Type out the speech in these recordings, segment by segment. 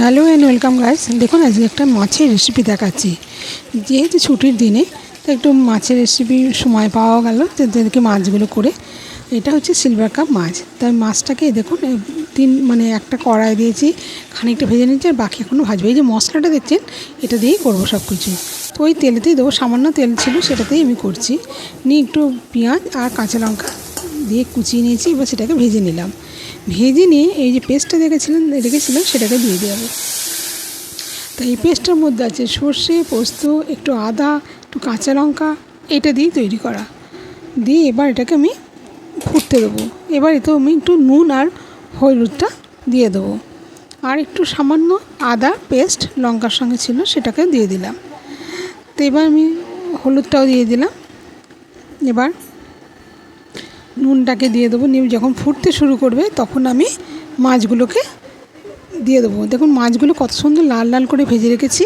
Hello and welcome guys. দেখুন আজকে একটা মাছের রেসিপি দেখাচ্ছি। যেহেতু ছুটির দিনে তো একটু মাছের রেসিপি সময় পাওয়া গেল, তাদেরকে মাছগুলো করে। এটা হচ্ছে সিলভার কাপ মাছ। তাই মাছটাকে দেখুন একটা কড়াই দিয়েছি, খানিকটা ভেজে নিচ্ছি, আর বাকি এখনও ভাজবো। এই যে মশলাটা দেখছেন, এটা দিয়েই করবো সব কিছু। তো ওই তেলেতেই দেবো, সামান্য তেল ছিল সেটাতেই আমি করছি। নিয়ে একটু পেঁয়াজ আর কাঁচা লঙ্কা দিয়ে কুচিয়ে নিয়েছি, এবার সেটাকে ভেজে নিলাম। ভেজে নিয়ে এই যে পেস্টটা রেখেছিলাম সেটাকে দিয়ে দেবো। তো এই পেস্টটার মধ্যে আছে সর্ষে, পোস্ত, একটু আদা, একটু কাঁচা লঙ্কা, এটা দিয়েই তৈরি করা। দিয়ে এবার এটাকে আমি ফুটতে দেবো। এবার এতেও আমি একটু নুন আর হলুদটা দিয়ে দেবো, আর একটু সামান্য আদা পেস্ট লঙ্কার সঙ্গে ছিল সেটাকে দিয়ে দিলাম। তো এবার আমি হলুদটাও দিয়ে দিলাম। এবার নুনটাকে দিয়ে দেবো। নিয়ে যখন ফুটতে শুরু করবে তখন আমি মাছগুলোকে দিয়ে দেবো। দেখুন মাছগুলো কত সুন্দর লাল লাল করে ভেজে রেখেছি,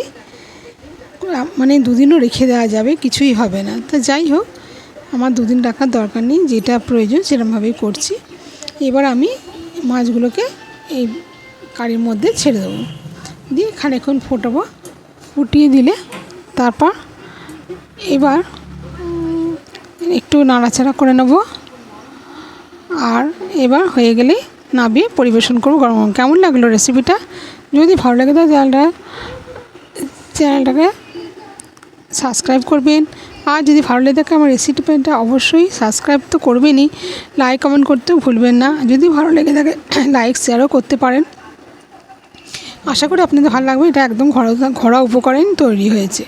মানে দুদিনও রেখে দেওয়া যাবে, কিছুই হবে না। তা যাই হোক, আমার দুদিন রাখার দরকার নেই, যেটা প্রয়োজন সেরকমভাবেই করছি। এবার আমি মাছগুলোকে এই কারির মধ্যে ছেড়ে দেবো, দিয়ে খানিকক্ষণ ফোটাবো। ফুটিয়ে দিলে তারপর এবার একটু নাড়াচাড়া করে নেব, আর এবার হয়ে গেলেই নামিয়ে পরিবেশন করব গরম গরম। কেমন লাগলো রেসিপিটা? যদি ভালো লাগে তো চ্যানেলটাকে সাবস্ক্রাইব করবেন। আর যদি ভালো লেগে থাকে আমার রেসিপিটা অবশ্যই সাবস্ক্রাইব তো করবেনই, লাইক কমেন্ট করতেও ভুলবেন না। যদি ভালো লেগে থাকে লাইক শেয়ারও করতে পারেন। আশা করি আপনাদের ভালো লাগবে। এটা একদম ঘরোয়া উপকরণ তৈরি হয়েছে।